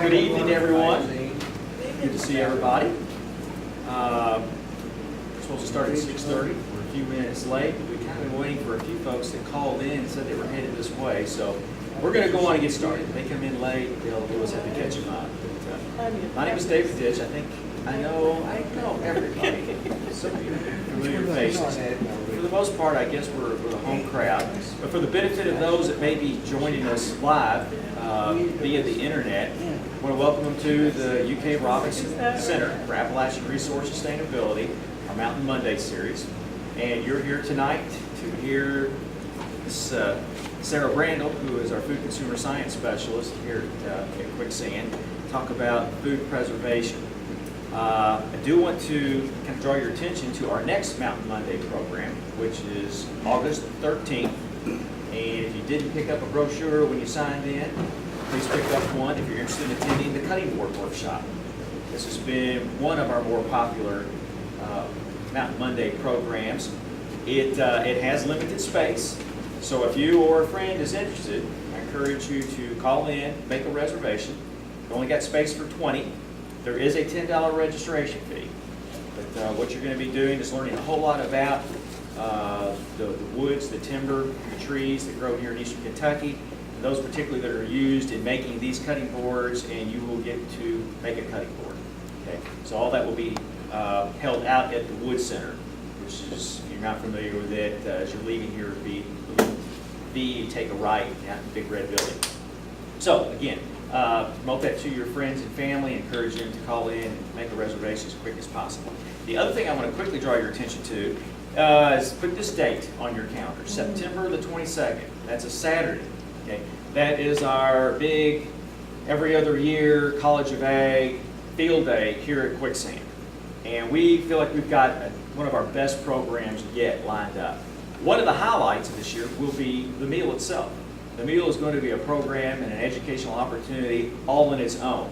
Good evening, everyone. Good to see everybody. We're supposed to start at 6:30. We're a few minutes late. We've kind of been waiting for a few folks that called in and said they were headed this way. So we're going to go on and get started. If they come in late, we'll always have to catch them up. But, my name is David Ditch. I know everybody. Some of you are familiar faces. For the most part, I guess we're a home crowd. But for the benefit of those that may be joining us live via the internet, I want to welcome them to the UK Robinson Center for Appalachian Resource Sustainability, our Mountain Monday series. And you're here tonight to hear Ms. Sarah Brandel, who is our food consumer science specialist here at Quicksand, talk about food preservation. I do want to kind of draw your attention to our next Mountain Monday program, which is August 13th. And if you didn't pick up a brochure when you signed in, please pick up one if you're interested in attending the cutting board workshop. This has been one of our more popular Mountain Monday programs. It has limited space, so if you or a friend is interested, I encourage you to call in, make a reservation. We only got space for 20. There is a $10 registration fee, but what you're going to be doing is learning a whole lot about the woods, the timber, the trees that grow here in eastern Kentucky, and those particularly that are used in making these cutting boards, and you will get to make a cutting board. Okay, so all that will be held out at the Wood Center, which is, if you're not familiar with it, as you're leaving here, it'll be you take a right out in the big red building. So again, promote that to your friends and family. Encourage them to call in and make a reservation as quick as possible. The other thing I want to quickly draw your attention to is put this date on your calendar, September the 22nd. That's a Saturday. Okay, that is our big every other year College of Ag field day here at Quicksand. And we feel like we've got one of our best programs yet lined up. One of the highlights of this year will be the meal itself. The meal is going to be a program and an educational opportunity all in its own.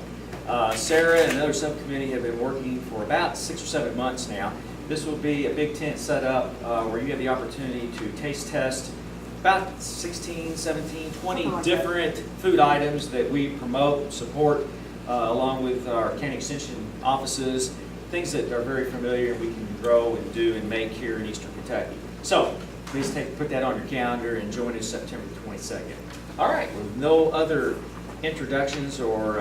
Sarah and another subcommittee have been working for about 6 or 7 months now. This will be a big tent set up where you have the opportunity to taste test about 16, 17, 20 different food items that we promote, support, along with our county extension offices, things that are very familiar we can grow and do and make here in eastern Kentucky. So please put that on your calendar and join us September 22nd. All right, with no other introductions or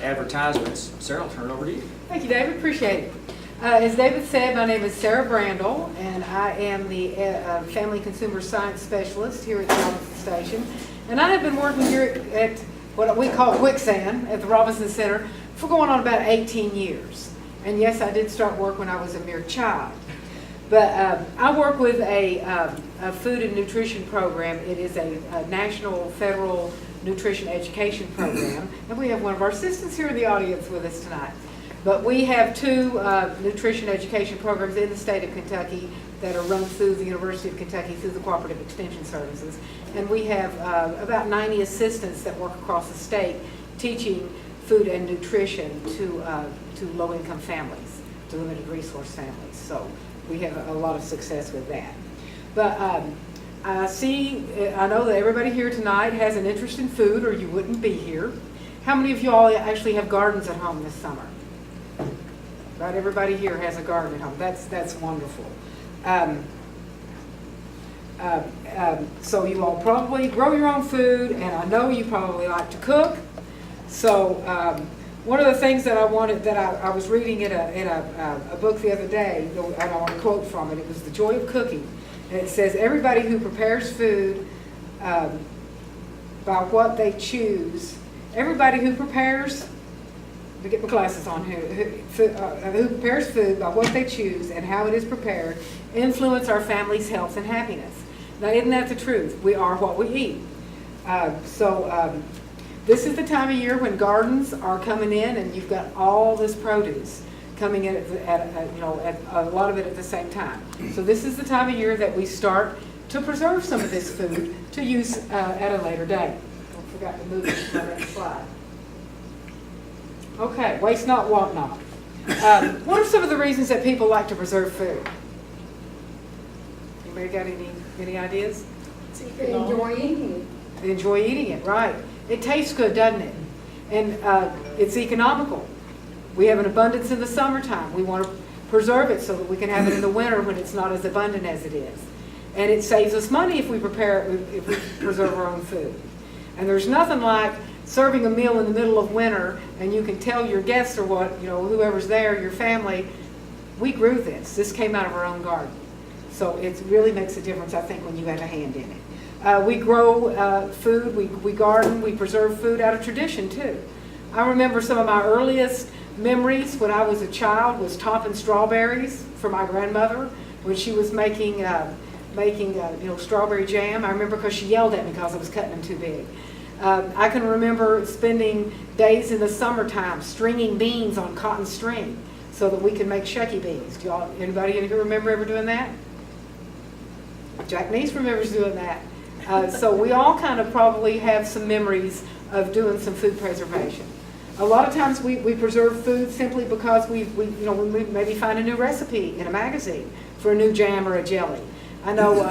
advertisements, Sarah, I'll turn it over to you. Thank you, David. Appreciate it. As David said, my name is Sarah Brandel, and I am the Family Consumer Science Specialist here at the Robinson Station. And I have been working here at what we call Quicksand at the Robinson Center for going on about 18 years. And yes, I did start work when I was a mere child. But I work with a food and nutrition program. It is a national federal nutrition education program. And we have one of our assistants here in the audience with us tonight. But we have two nutrition education programs in the state of Kentucky that are run through the University of Kentucky through the Cooperative Extension Services. And we have about 90 assistants that work across the state teaching food and nutrition to low-income families, to limited resource families. So we have a lot of success with that. But I know that everybody here tonight has an interest in food, or you wouldn't be here. How many of you all actually have gardens at home this summer? Right, everybody here has a garden at home. That's wonderful. So you all probably grow your own food, and I know you probably like to cook. So one of the things that I wanted, that I was reading in a book the other day, and I want to quote from it. It was The Joy of Cooking. And it says, everybody who prepares food by what they choose, everybody who prepares, to get my glasses on here, who prepares food by what they choose and how it is prepared, influence our family's health and happiness. Now, isn't that the truth? We are what we eat. This is the time of year when gardens are coming in, and you've got all this produce coming in at a lot of it at the same time. So this is the time of year that we start to preserve some of this food to use at a later date. I forgot to move it to my next slide. Okay, waste not, want not. What are some of the reasons that people like to preserve food? Anybody got any ideas? So you can enjoy eating it. They enjoy eating it, right. It tastes good, doesn't it? And it's economical. We have an abundance in the summertime. We want to preserve it so that we can have it in the winter when it's not as abundant as it is. And it saves us money if we if we preserve our own food. And there's nothing like serving a meal in the middle of winter and you can tell your guests or what, whoever's there, your family, we grew this. This came out of our own garden. So it really makes a difference, I think, when you have a hand in it. We grow food, we garden, we preserve food out of tradition too. I remember some of my earliest memories when I was a child was topping strawberries for my grandmother when she was making strawberry jam. I remember because she yelled at me because I was cutting them too big. I can remember spending days in the summertime stringing beans on cotton string so that we could make shucky beans. Anybody in here remember ever doing that? Jack Neese remembers doing that. So we all kind of probably have some memories of doing some food preservation. A lot of times we preserve food simply because we maybe find a new recipe in a magazine for a new jam or a jelly. I know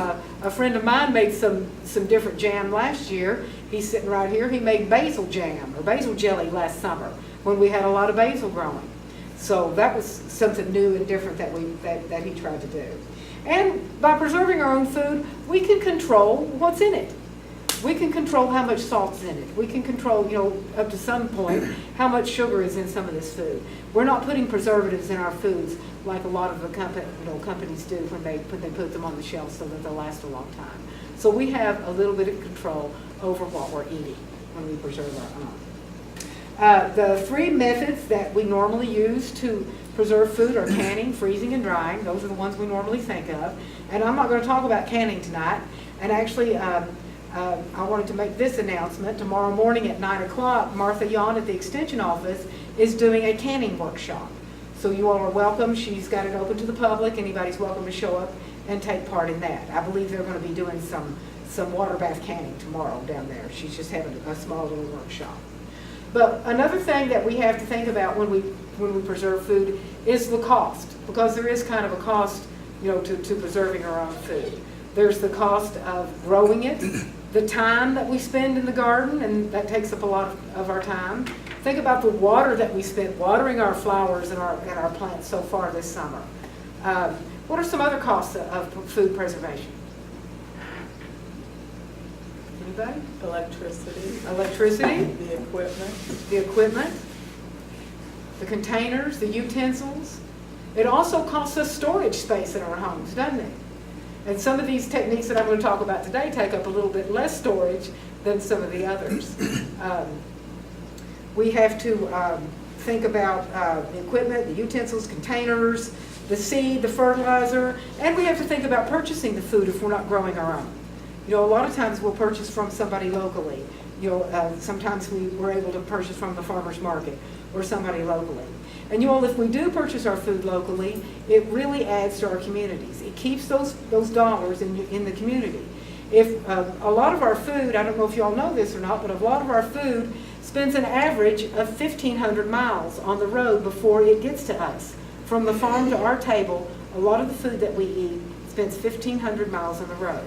a friend of mine made some different jam last year. He's sitting right here. He made basil jam or basil jelly last summer when we had a lot of basil growing. So that was something new and different that he tried to do. And by preserving our own food, we can control what's in it. We can control how much salt's in it. We can control, up to some point, how much sugar is in some of this food. We're not putting preservatives in our foods like a lot of the companies do when they put them on the shelf so that they'll last a long time. So we have a little bit of control over what we're eating when we preserve our own. The three methods that we normally use to preserve food are canning, freezing, and drying. Those are the ones we normally think of. And I'm not going to talk about canning tonight. And actually, I wanted to make this announcement. Tomorrow morning at 9 o'clock, Martha Yon at the Extension Office is doing a canning workshop. So you all are welcome. She's got it open to the public. Anybody's welcome to show up and take part in that. I believe they're going to be doing some water bath canning tomorrow down there. She's just having a small little workshop. But another thing that we have to think about when we preserve food is the cost, because there is kind of a cost, to preserving our own food. There's the cost of growing it, the time that we spend in the garden, and that takes up a lot of our time. Think about the water that we spent watering our flowers and our plants so far this summer. What are some other costs of food preservation? Anybody? Electricity. The equipment. The containers, the utensils. It also costs us storage space in our homes, doesn't it? And some of these techniques that I'm going to talk about today take up a little bit less storage than some of the others. We have to think about the equipment, the utensils, containers, the seed, the fertilizer, and we have to think about purchasing the food if we're not growing our own. A lot of times we'll purchase from somebody locally. Sometimes we're able to purchase from the farmer's market or somebody locally. And if we do purchase our food locally, it really adds to our communities. It keeps those dollars in the community. If a lot of our food, I don't know if you all know this or not, but a lot of our food spends an average of 1,500 miles on the road before it gets to us. From the farm to our table, a lot of the food that we eat spends 1,500 miles on the road.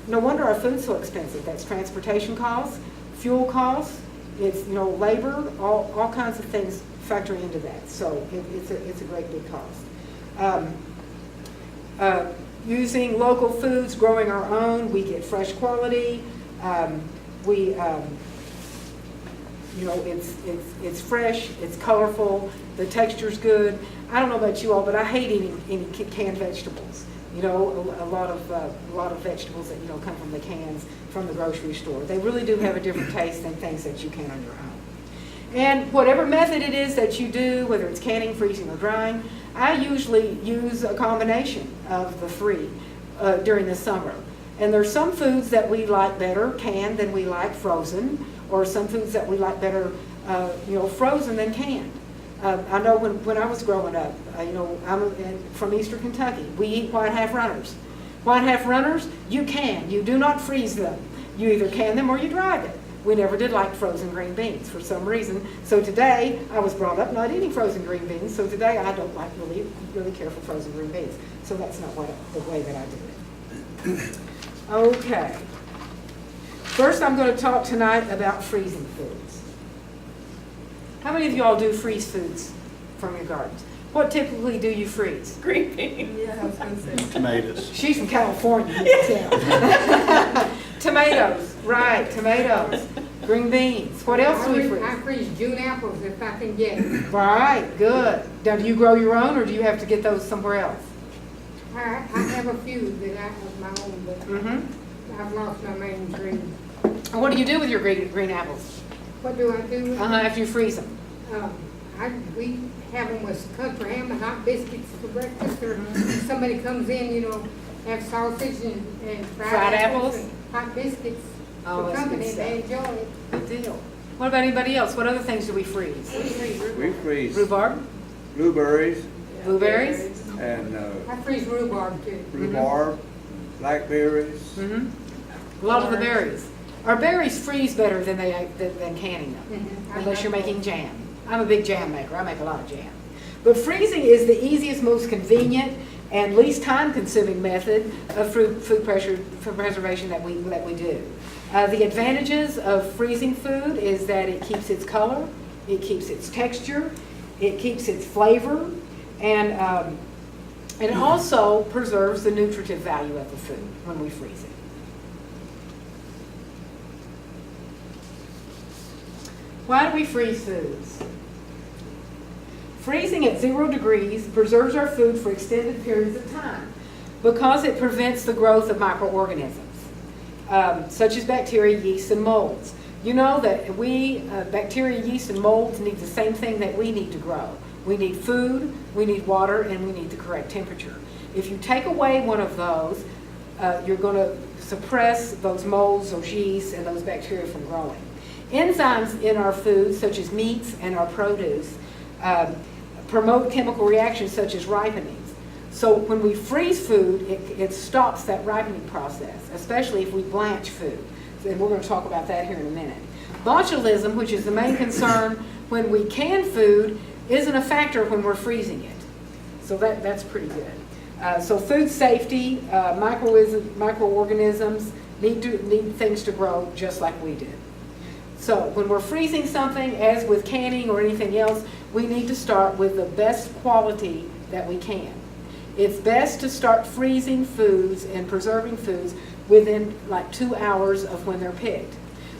No wonder our food's so expensive. That's transportation costs, fuel costs, it's labor, all kinds of things factor into that. So it's a great big cost. Using local foods, growing our own, we get fresh quality. It's fresh, it's colorful, the texture's good. I don't know about you all, but I hate eating any canned vegetables. A lot of vegetables that come from the cans from the grocery store. They really do have a different taste than things that you can on your own. And whatever method it is that you do, whether it's canning, freezing, or drying, I usually use a combination of the three during the summer. And there's some foods that we like better canned than we like frozen, or some foods that we like better frozen than canned. I know when I was growing up, I'm from Eastern Kentucky. We eat white half runners. White half runners, you do not freeze them. You either can them or you dry them. We never did like frozen green beans for some reason. So today, I was brought up not eating frozen green beans, so today I don't like really care for frozen green beans. So that's not the way that I do it. Okay. First, I'm going to talk tonight about freezing foods. many of you all do freeze foods from your gardens? What typically do you freeze? Green beans. Yeah, I was gonna say. Tomatoes. She's from California, you can tell. Tomatoes, right, tomatoes, green beans. What else do we freeze? I freeze June apples if I can get it. Right, good. Now, do you grow your own, or do you have to get those somewhere else? I have a few that I have my own, but Mm-hmm. I've lost my main tree. And what do you do with your green apples? What do I do? After you freeze them? We have them with country ham and hot biscuits for breakfast, or somebody comes in, you know, have sausage and Fried apples? and hot biscuits Oh, for that's good company, they enjoy it. Good deal. What about anybody else? What other things do we freeze? We freeze Rhubarb, blueberries blueberries? and I freeze rhubarb too. rhubarb, blackberries. Mm-hmm. A lot of the berries. Our berries freeze better than than canning them, unless you're making jam. I'm a big jam maker. I make a lot of jam. But freezing is the easiest, most convenient, and least time-consuming method of food preservation that we do. The advantages of freezing food is that it keeps its color, it keeps its texture, it keeps its flavor, and it also preserves the nutritive value of the food when we freeze it. Why do we freeze foods? Freezing at 0 degrees preserves our food for extended periods of time because it prevents the growth of microorganisms, such as bacteria, yeast, and molds. You know that bacteria, yeast, and molds need the same thing that we need to grow. We need food, we need water, and we need the correct temperature. If you take away one of those, you're going to suppress those molds, those yeasts, and those bacteria from growing. Enzymes in our foods, such as meats and our produce, promote chemical reactions such as ripening. So when we freeze food, it stops that ripening process, especially if we blanch food. And we're going to talk about that here in a minute. Botulism, which is the main concern when we can food, isn't a factor when we're freezing it. So that's pretty good. So food safety, microorganisms need things to grow just like we do. So when we're freezing something, as with canning or anything else, we need to start with the best quality that we can. It's best to start freezing foods and preserving foods within like 2 hours of when they're picked.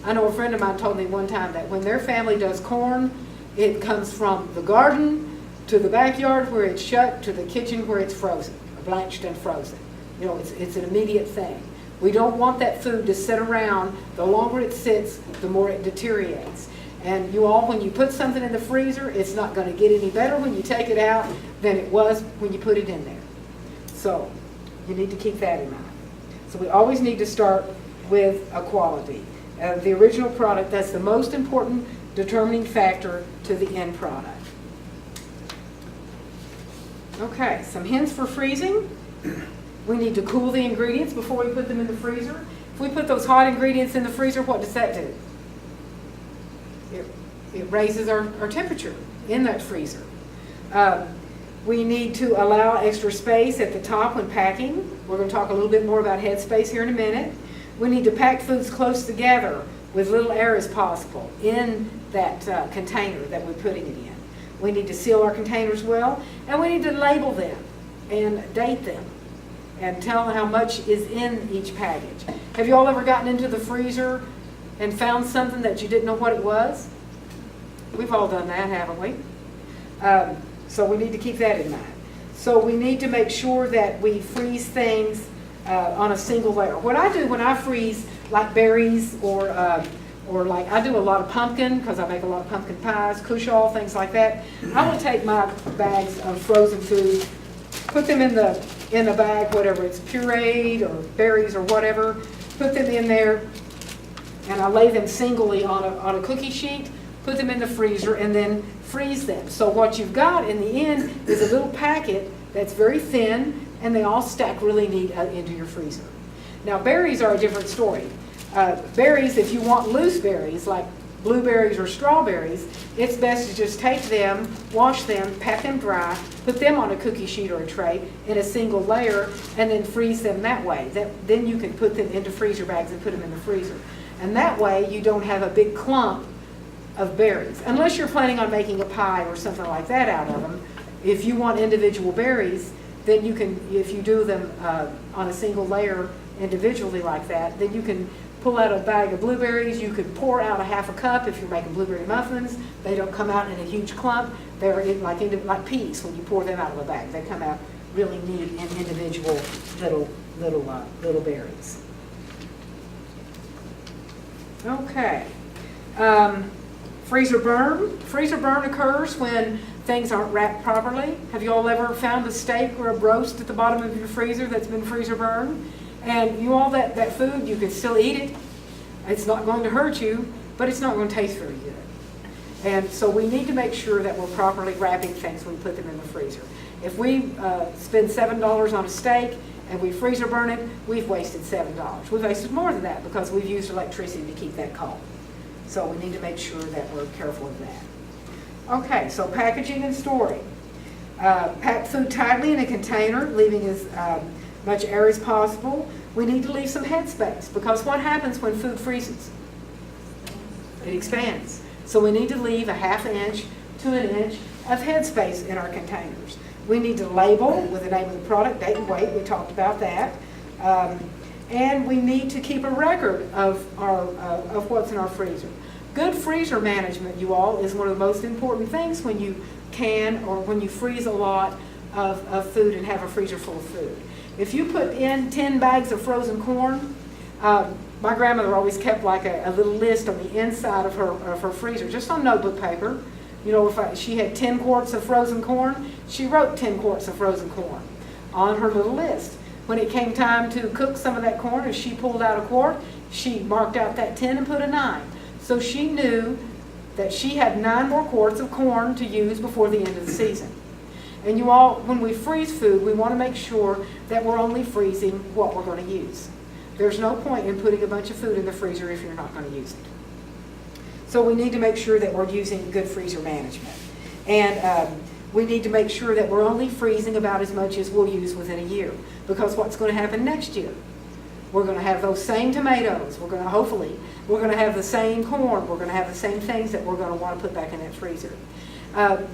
I know a friend of mine told me one time that when their family does corn, it comes from the garden to the backyard where it's shut to the kitchen where it's frozen, blanched and frozen. You know, it's an immediate thing. We don't want that food to sit around. The longer it sits, the more it deteriorates. And you all, when you put something in the freezer, it's not going to get any better when you take it out than it was when you put it in there. So you need to keep that in mind. So we always need to start with a quality. The original product, that's the most important determining factor to the end product. Okay, some hints for freezing. We need to cool the ingredients before we put them in the freezer. If we put those hot ingredients in the freezer, what does that do? It raises our temperature in that freezer. We need to allow extra space at the top when packing. We're going to talk a little bit more about head space here in a minute. We need to pack foods close together with little air as possible in that container that we're putting it in. We need to seal our containers well, and we need to label them and date them and tell how much is in each package. Have you all ever gotten into the freezer and found something that you didn't know what it was? We've all done that, haven't we? So we need to keep that in mind. So we need to make sure that we freeze things on a single layer. What I do when I freeze like berries or like I do a lot of pumpkin because I make a lot of pumpkin pies, cushaw, things like that. I will take my bags of frozen food, put them in a bag, whatever it's pureed or berries or whatever, put them in there, and I lay them singly on a cookie sheet, put them in the freezer, and then freeze them. So what you've got in the end is a little packet that's very thin, and they all stack really neat into your freezer. Now berries are a different story. Berries, if you want loose berries like blueberries or strawberries, it's best to just take them, wash them, pat them dry, put them on a cookie sheet or a tray in a single layer, and then freeze them that way. Then you can put them into freezer bags and put them in the freezer. And that way you don't have a big clump of berries. Unless you're planning on making a pie or something like that out of them, if you want individual berries, then you can, if you do them on a single layer individually like that, then you can pull out a bag of blueberries. You could pour out a half a cup if you're making blueberry muffins. They don't come out in a huge clump. They're like peas when you pour them out of a bag. They come out really neat and individual little berries. Okay. Freezer burn. Freezer burn occurs when things aren't wrapped properly. Have you all ever found a steak or a roast at the bottom of your freezer that's been freezer burned? And you all that food, you can still eat it. It's not going to hurt you, but it's not going to taste very good. And so we need to make sure that we're properly wrapping things when we put them in the freezer. If we spend $7 on a steak and we freezer burn it, we've wasted $7. We've wasted more than that because we've used electricity to keep that cold. So we need to make sure that we're careful of that. Okay, so packaging and storing. Pack food tightly in a container, leaving as much air as possible. We need to leave some headspace because what happens when food freezes? It expands. So we need to leave a ½ inch to an inch of headspace in our containers. We need to label with the name of the product, date and weight, we talked about that. And we need to keep a record of what's in our freezer. Good freezer management, you all, is one of the most important things when you can or when you freeze a lot of food and have a freezer full of food. If you put in 10 bags of frozen corn, my grandmother always kept like a little list on the inside of her freezer, just on notebook paper. You know, if she had 10 quarts of frozen corn, she wrote 10 quarts of frozen corn on her little list. When it came time to cook some of that corn, if she pulled out a quart, she marked out that 10 and put a 9. So she knew that she had 9 more quarts of corn to use before the end of the season. And you all, when we freeze food, we want to make sure that we're only freezing what we're going to use. There's no point in putting a bunch of food in the freezer if you're not going to use it. So we need to make sure that we're using good freezer management. And we need to make sure that we're only freezing about as much as we'll use within a year. Because what's going to happen next year? We're going to have those same tomatoes. We're going to have the same corn. We're going to have the same things that we're going to want to put back in that freezer.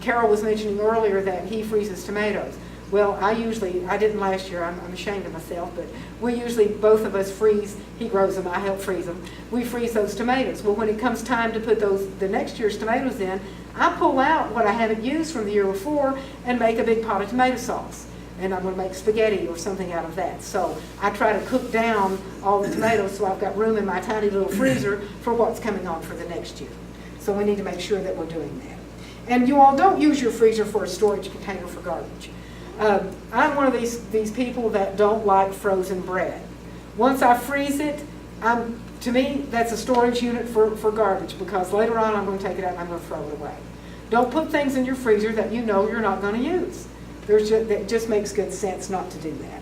Carol was mentioning earlier that he freezes tomatoes. Well, I didn't last year, I'm ashamed of myself, but we usually, both of us freeze, he grows them, I help freeze them. We freeze those tomatoes. Well, when it comes time to put the next year's tomatoes in, I pull out what I haven't used from the year before and make a big pot of tomato sauce. And I'm going to make spaghetti or something out of that. So I try to cook down all the tomatoes so I've got room in my tiny little freezer for what's coming on for the next year. So we need to make sure that we're doing that. And you all don't use your freezer for a storage container for garbage. I'm one of these people that don't like frozen bread. Once I freeze it, to me, that's a storage unit for garbage because later on I'm going to take it out and I'm going to throw it away. Don't put things in your freezer that you know you're not going to use. It just makes good sense not to do that.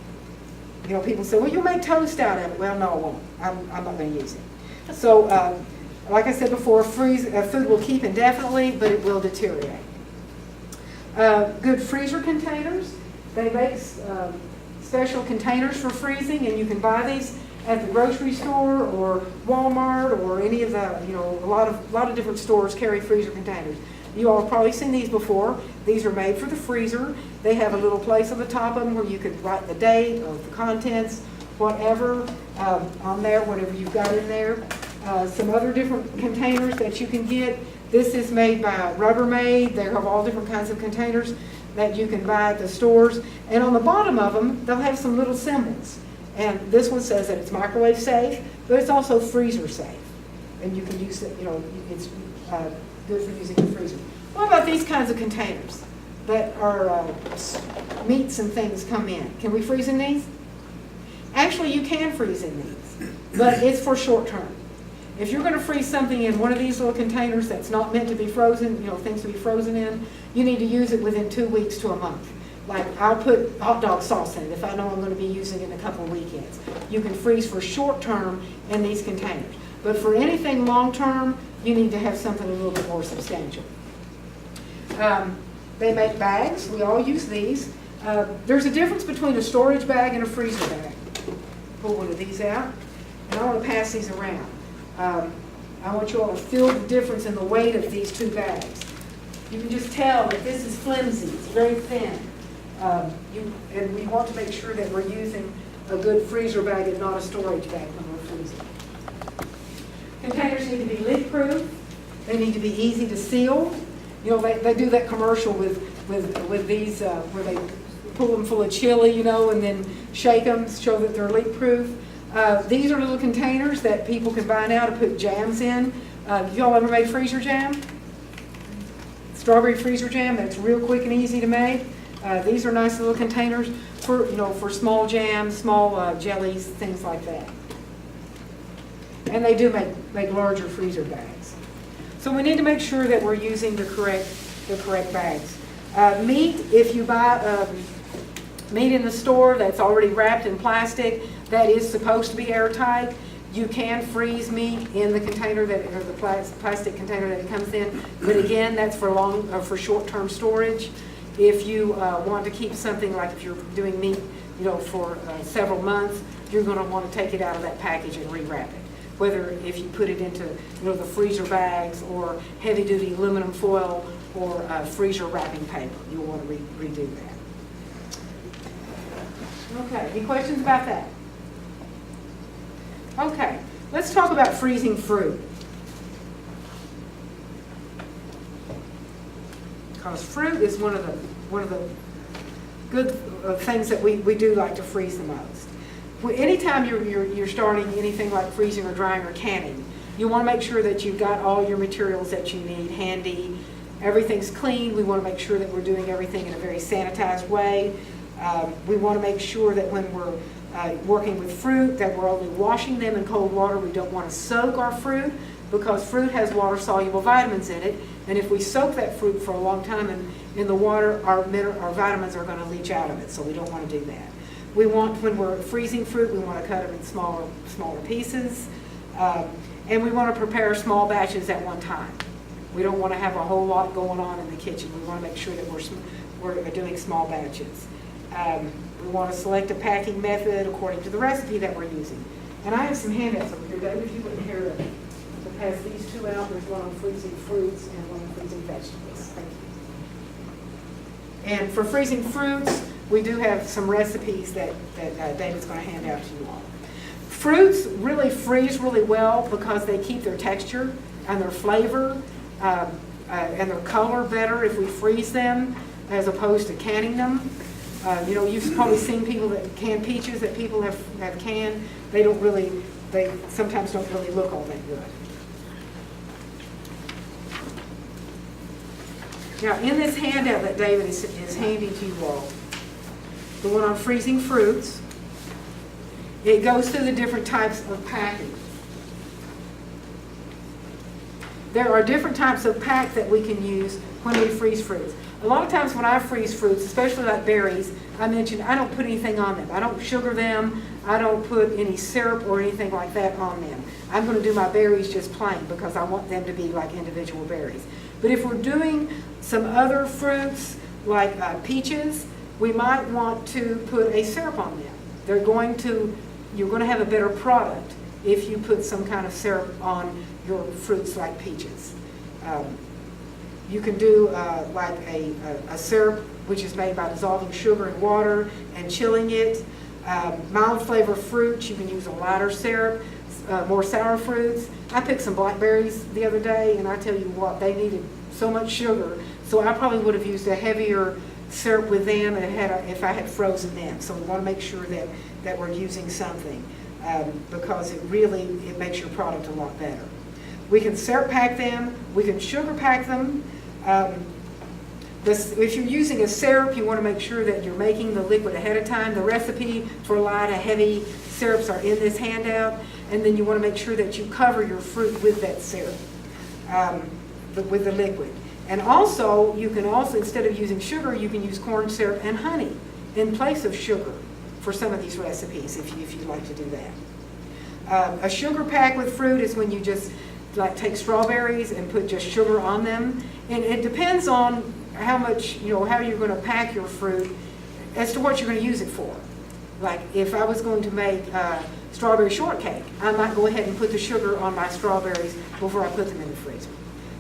You know, people say, well, you'll make toast out of it. Well, no, I won't. I'm not going to use it. So, like I said before, food will keep indefinitely, but it will deteriorate. Good freezer containers. They make special containers for freezing, and you can buy these at the grocery store or Walmart or any of the, a lot of different stores carry freezer containers. You all have probably seen these before. These are made for the freezer. They have a little place on the top of them where you could write the date or the contents, whatever on there, whatever you've got in there. Some other different containers that you can get. This is made by Rubbermaid. They have all different kinds of containers that you can buy at the stores. And on the bottom of them, they'll have some little symbols. And this one says that it's microwave safe, but it's also freezer safe. And you can use it, it's good for using the freezer. What about these kinds of containers that are meats and things come in? Can we freeze in these? Actually, you can freeze in these, but it's for short term. If you're going to freeze something in one of these little containers that's not meant to be frozen, things to be frozen in, you need to use it within 2 weeks to a month. Like I'll put hot dog sauce in it if I know I'm going to be using it in a couple of weekends. You can freeze for short term in these containers. But for anything long term, you need to have something a little bit more substantial. They make bags. We all use these. There's a difference between a storage bag and a freezer bag. Pull one of these out. And I want to pass these around. I want you all to feel the difference in the weight of these two bags. You can just tell that this is flimsy, it's very thin. And we want to make sure that we're using a good freezer bag and not a storage bag when we're freezing. Containers need to be leak-proof. They need to be easy to seal. You know, they do that commercial with these where they pull them full of chili, you know, and then shake them, show that they're leak-proof. These are little containers that people can buy now to put jams in. Y'all ever made freezer jam? Strawberry freezer jam, that's real quick and easy to make. These are nice little containers for, you know, for small jams, small jellies, things like that. And they do make larger freezer bags. So we need to make sure that we're using the correct bags. Meat, if you buy meat in the store that's already wrapped in plastic, that is supposed to be airtight. You can freeze meat in the container or the plastic container that it comes in, but again, that's for short-term storage. If you want to keep something, like if you're doing meat, you know, for several months, you're going to want to take it out of that package and rewrap it. Whether if you put it into, you know, the freezer bags or heavy-duty aluminum foil or freezer wrapping paper, you'll want to redo that. Okay, any questions about that? Okay, let's talk about freezing fruit. Because fruit is one of the good things that we do like to freeze the most. Anytime you're starting anything like freezing or drying or canning, you want to make sure that you've got all your materials that you need handy. Everything's clean. We want to make sure that we're doing everything in a very sanitized way. We want to make sure that when we're working with fruit, that we're only washing them in cold water. We don't want to soak our fruit because fruit has water-soluble vitamins in it. And if we soak that fruit for a long time in the water, our vitamins are going to leach out of it, so we don't want to do that. We want, when we're freezing fruit, we want to cut them in smaller pieces. And we want to prepare small batches at one time. We don't want to have a whole lot going on in the kitchen. We want to make sure that we're doing small batches. We want to select a packing method according to the recipe that we're using. And I have some handouts over here, David, if you wouldn't care to pass these two out. There's one on freezing fruits and one on freezing vegetables. Thank you. And for freezing fruits, we do have some recipes that David's going to hand out to you all. Fruits really freeze really well because they keep their texture and their flavor and their color better if we freeze them as opposed to canning them. You know, you've probably seen people that can peaches that people have canned. They sometimes don't really look all that good. Now, in this handout that David is handing to you all, the one on freezing fruits, it goes through the different types of packing. There are different types of pack that we can use when we freeze fruits. A lot of times when I freeze fruits, especially like berries, I mentioned I don't put anything on them. I don't sugar them. I don't put any syrup or anything like that on them. I'm going to do my berries just plain because I want them to be like individual berries. But if we're doing some other fruits like peaches, we might want to put a syrup on them. You're going to have a better product if you put some kind of syrup on your fruits like peaches. You can do like a syrup which is made by dissolving sugar in water and chilling it. Mild flavor fruits, you can use a lighter syrup. More sour fruits. I picked some blackberries the other day, and I tell you what, they needed so much sugar, so I probably would have used a heavier syrup with them if I had frozen them. So we want to make sure that we're using something because it makes your product a lot better. We can syrup pack them. We can sugar pack them. If you're using a syrup, you want to make sure that you're making the liquid ahead of time. The recipe for light and heavy syrups are in this handout, and then you want to make sure that you cover your fruit with that syrup, with the liquid. And also, instead of using sugar, you can use corn syrup and honey in place of sugar for some of these recipes if you'd like to do that. A sugar pack with fruit is when you just like take strawberries and put just sugar on them. And it depends on how much, how you're going to pack your fruit as to what you're going to use it for. Like if I was going to make strawberry shortcake, I might go ahead and put the sugar on my strawberries before I put them in the freezer.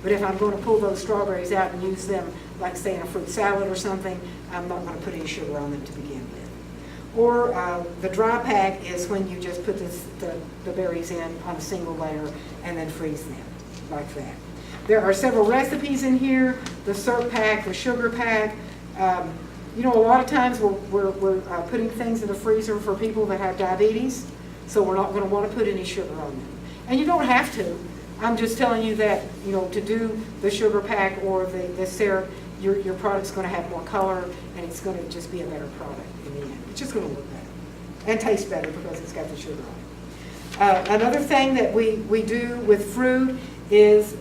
But if I'm going to pull those strawberries out and use them, like say in a fruit salad or something, I'm not going to put any sugar on them to begin with. Or the dry pack is when you just put the berries in on a single layer and then freeze them, like that. There are several recipes in here, the syrup pack, the sugar pack. You know, a lot of times we're putting things in the freezer for people that have diabetes, so we're not going to want to put any sugar on them. And you don't have to. I'm just telling you that, you know, to do the sugar pack or the syrup, your product's going to have more color, and it's going to just be a better product in the end. It's just going to look better and taste better because it's got the sugar on it. Another thing that we do with fruit is,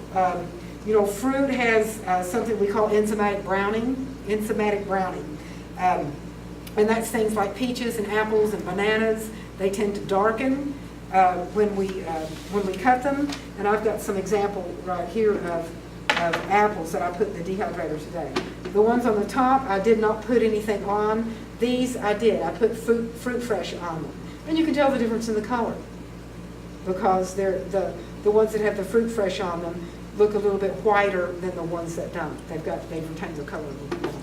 you know, fruit has something we call enzymatic browning. And that's things like peaches and apples and bananas. They tend to darken when we cut them. And I've got some example right here of apples that I put in the dehydrator today. The ones on the top, I did not put anything on. These I did. I put fruit fresh on them. And you can tell the difference in the color because they're the ones that have the fruit fresh on them look a little bit whiter than the ones that don't. They've retained the color a little bit longer.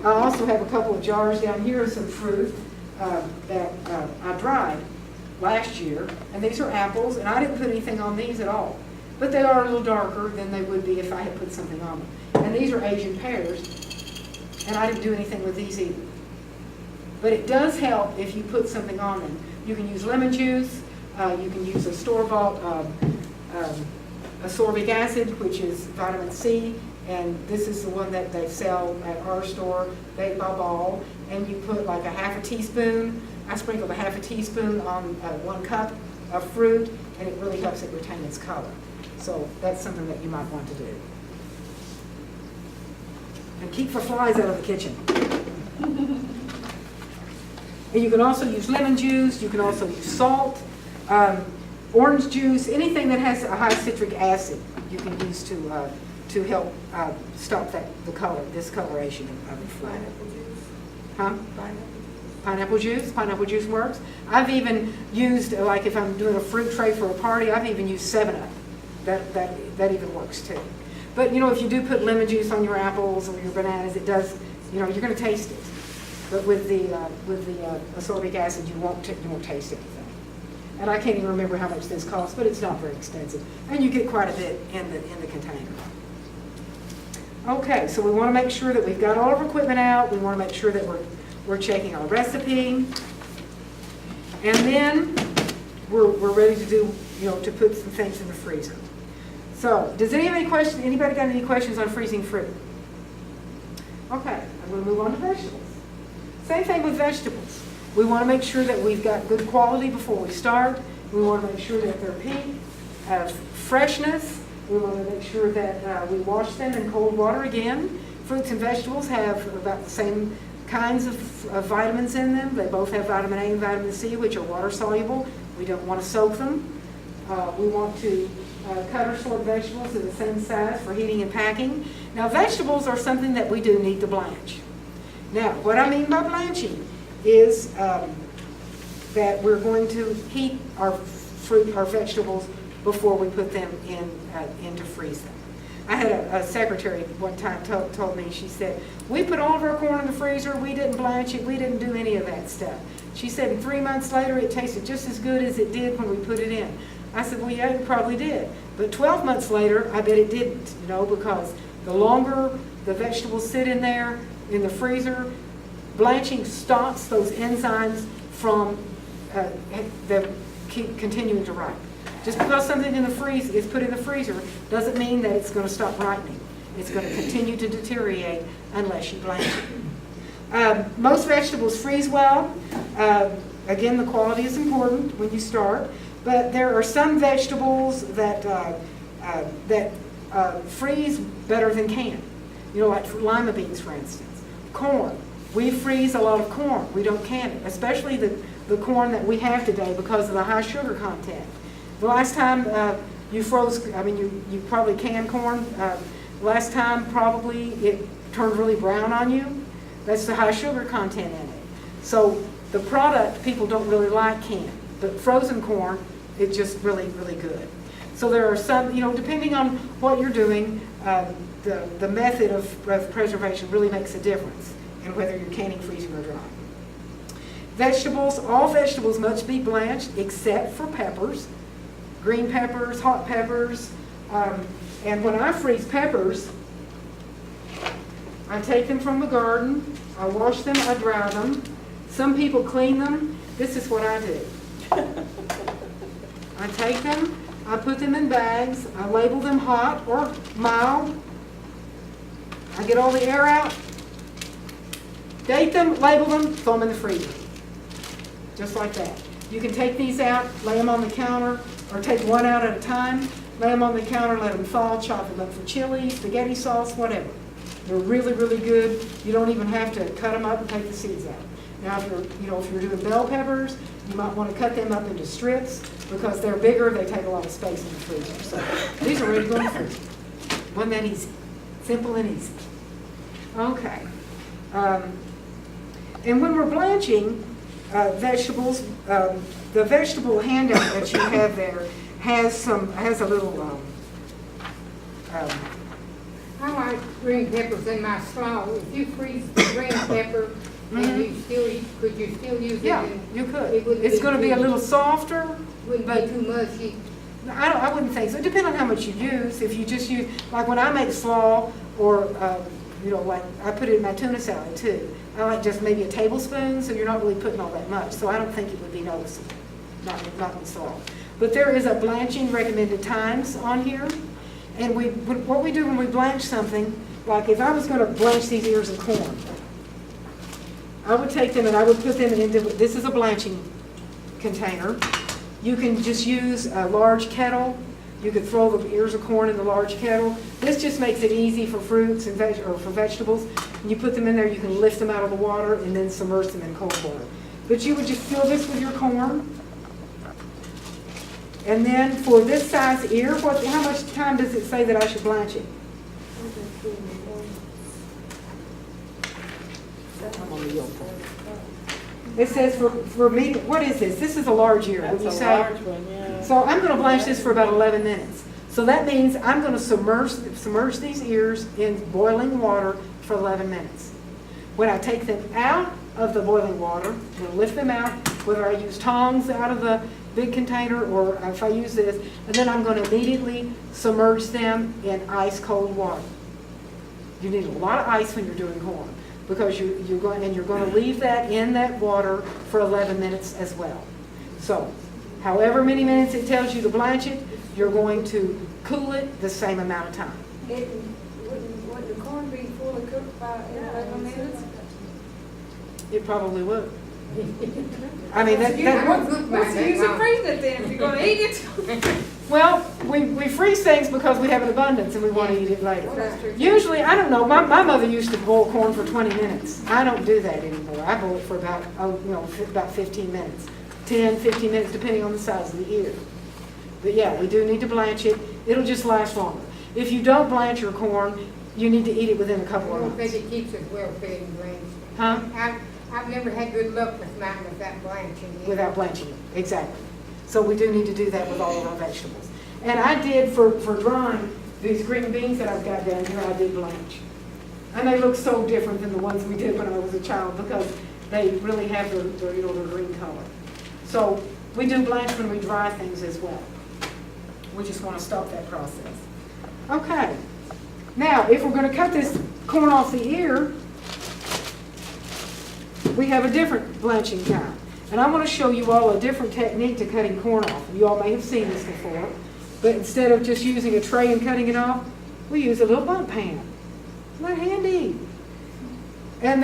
I also have a couple of jars down here of some fruit that I dried last year, and these are apples, and I didn't put anything on these at all. But they are a little darker than they would be if I had put something on them. And these are Asian pears, and I didn't do anything with these either. But it does help if you put something on them. You can use lemon juice, you can use a store-bought ascorbic acid, which is vitamin C, and this is the one that they sell at our store, Baked by Ball, and you put like a half a teaspoon. I sprinkled a half a teaspoon on 1 cup of fruit, and it really helps it retain its color. So that's something that you might want to do. And keep the flies out of the kitchen. And you can also use lemon juice, you can also use salt, orange juice, anything that has a high citric acid you can use to help stop the discoloration of the fruit. Pineapple juice. Huh? Pineapple juice. Pineapple juice works. I've even used, like if I'm doing a fruit tray for a party, I've even used 7-Up. That even works too. But you know, if you do put lemon juice on your apples or your bananas, it does, you know, you're going to taste it. But with the ascorbic acid, you won't taste anything. And I can't even remember how much this costs, but it's not very expensive. And you get quite a bit in the container. Okay, so we want to make sure that we've got all of our equipment out. We want to make sure that we're checking our recipe. And then we're ready to do, you know, to put some things in the freezer. So, does anybody got any questions on freezing fruit? Okay, I'm going to move on to vegetables. Same thing with vegetables. We want to make sure that we've got good quality before we start. We want to make sure that they're peak of freshness. We want to make sure that we wash them in cold water again. Fruits and vegetables have about the same kinds of vitamins in them. They both have vitamin A and vitamin C, which are water soluble. We don't want to soak them. We want to cut or sort vegetables to the same size for heating and packing. Now, vegetables are something that we do need to blanch. Now, what I mean by blanching is that we're going to heat our fruit, our vegetables, before we put them in to freeze them. I had a secretary one time told me, she said, we put all of our corn in the freezer, we didn't blanch it, we didn't do any of that stuff. She said, 3 months later, it tasted just as good as it did when we put it in. I said, well, yeah, it probably did. But 12 months later, I bet it didn't, you know, because the longer the vegetables sit in there, in the freezer, blanching stops those enzymes from them continuing to ripen. Just because something is put in the freezer doesn't mean that it's going to stop ripening. It's going to continue to deteriorate unless you blanch it. Most vegetables freeze well. Again, the quality is important when you start, but there are some vegetables that freeze better than can. You know, like lima beans, for instance. Corn. We freeze a lot of corn. We don't can it, especially the corn that we have today because of the high sugar content. The last time you froze, I mean, you probably canned corn. Last time probably it turned really brown on you. That's the high sugar content in it. So The product, people don't really like canned, but frozen corn, it's just really, really good. So there are some, depending on what you're doing, the method of preservation really makes a difference in whether you're canning, freezing, or drying. Vegetables, all vegetables must be blanched except for peppers, green peppers, hot peppers. And when I freeze peppers, I take them from the garden, I wash them, I dry them. Some people clean them. This is what I do. I take them, I put them in bags, I label them hot or mild. I get all the air out, date them, label them, throw them in the freezer. Just like that. You can take these out, lay them on the counter, or take one out at a time, lay them on the counter, let them thaw, chop them up for chili, spaghetti sauce, whatever. They're really, really good. You don't even have to cut them up and take the seeds out. Now, if you're doing bell peppers, you might want to cut them up into strips because they're bigger, they take a lot of space in the freezer. So these are ready to go in the freezer. Wasn't that easy? Simple and easy. Okay. And when we're blanching vegetables, the vegetable handout that you have there has a little I like green peppers in my slaw. If you freeze the green pepper and could you still use it? yeah, in- you it could. wouldn't It's going to be a too- little softer. Wouldn't but- be too mushy. I wouldn't think so. It depends on how much you use. If you just use, like when I make slaw, or like I put it in my tuna salad too. I like just maybe a tablespoon, so you're not really putting all that much. So I don't think it would be noticeable, not in slaw. But there is a blanching recommended times on here, and what we do when we blanch something, like if I was going to blanch these ears of corn, I would take them and I would put them into, this is a blanching container. You can just use a large kettle. You could throw the ears of corn in the large kettle. This just makes it easy for fruits and for vegetables. And you put them in there, you can lift them out of the water and then submerge them in cold water. But you would just fill this with your corn. And then for this size ear, how much time does it say that I should blanch it? I'm on the yolk. It says for me, what is this? This is a large ear. That's Would you a say? large one, yeah. So I'm going to blanch this for about 11 minutes. So that means I'm going to submerge these ears in boiling water for 11 minutes. When I take them out of the boiling water, I'm going to lift them out, whether I use tongs out of the big container or if I use this, and then I'm going to immediately submerge them in ice cold water. You need a lot of ice when you're doing corn because you're going to leave that in that water for 11 minutes as well. So, however many minutes it tells you to blanch it, you're going to cool it the same amount of time. Would the corn be fully cooked by 11 minutes? It probably would. I mean, What's What's the use of freezing it then if you're going to eat it? well, we freeze things because we have an abundance and we want to eat it later. That's true. Usually, I don't know, my mother used to boil corn for 20 minutes. I don't do that anymore. I boil it for about 15 minutes. 10, 15 minutes, depending on the size of the ear. But yeah, we do need to blanch it. It'll just last longer. If you don't blanch your corn, you need to eat it within a I couple of don't think months. it keeps us well fed and brains. Huh? I've never had good luck with mine without blanching. Without blanching it, exactly. So we do need to do that with all of our vegetables. And I did, for drying, these green beans that I've got down here, I did blanch. And they look so different than the ones we did when I was a child because they really have their green color. So we do blanch when we dry things as well. We just want to stop that process. Okay. Now, if we're going to cut this corn off the ear, we have a different blanching time. And I want to show you all a different technique to cutting corn off. You all may have seen this before, but instead of just using a tray and cutting it off, we use a little bump pan. Isn't that handy? And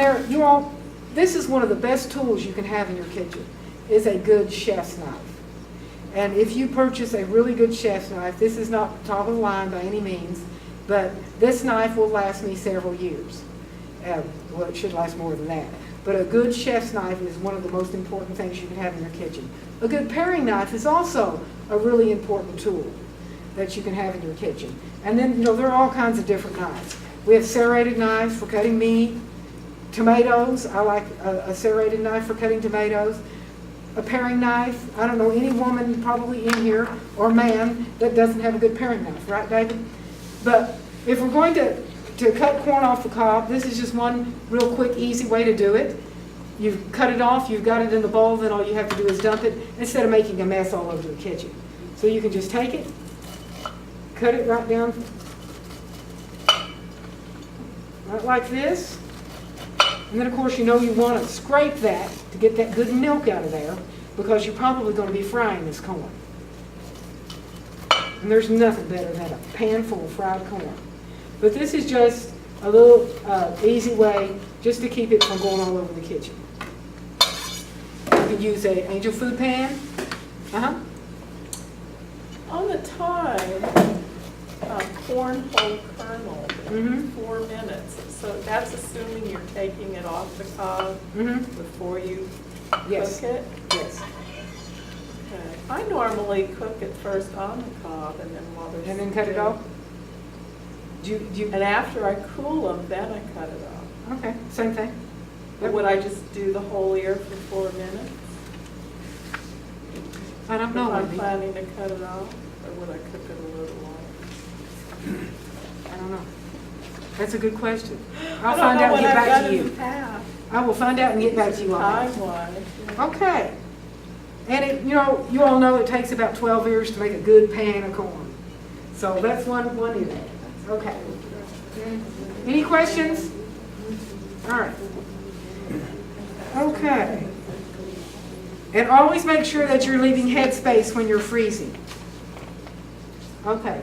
this is one of the best tools you can have in your kitchen, is a good chef's knife. And if you purchase a really good chef's knife, this is not top of the line by any means, but this knife will last me several years. Well, it should last more than that. But a good chef's knife is one of the most important things you can have in your kitchen. A good paring knife is also a really important tool that you can have in your kitchen. And then, there are all kinds of different knives. We have serrated knives for cutting meat. Tomatoes, I like a serrated knife for cutting tomatoes. A paring knife, I don't know any woman probably in here or man that doesn't have a good paring knife, right, David? But if we're going to cut corn off the cob, this is just one real quick, easy way to do it. You've cut it off, you've got it in the bowl, then all you have to do is dump it instead of making a mess all over the kitchen. So you can just take it, cut it right down, right like this. And then, of course, you know you want to scrape that to get that good milk out of there because you're probably going to be frying this corn. And there's nothing better than a pan full of fried corn. But this is just a little easy way just to keep it from going all over the kitchen. You can use a Angel Food pan. On the time, corn whole kernel, Mhm. 4 minutes. So that's assuming you're taking it off the cob before you Yes. cook it? Yes. Okay. I normally cook it first on the cob and then while they're And then cut it still- off? Do you, And after I cool them, then I cut it off. okay, same thing. Or would I just do the whole ear for 4 minutes? I don't know, If I'm Wendy. planning to cut it off, or would I cook it a little longer? I don't know. That's a good question. I I'll don't find know out and what get I've back done to in the you. past, I will find out and get back to you on that. time-wise. Okay. And it, you know, you all know it takes about 12 ears to make a good pan of corn. So that's one ear. Okay. Any questions? All right. Okay. And always make sure that you're leaving head space when you're freezing. Okay.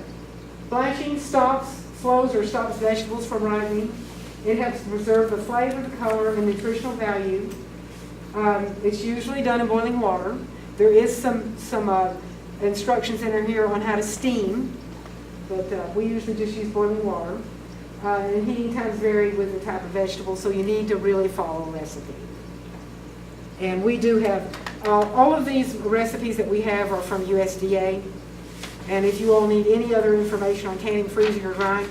Blanching slows or stops vegetables from ripening. It helps preserve the flavor, the color, and nutritional value. It's usually done in boiling water. There is some instructions in here on how to steam, but we usually just use boiling water. And heating times vary with the type of vegetable, so you need to really follow a recipe. And we do have, all of these recipes that we have are from USDA. And if you all need any other information on canning, freezing, or drying,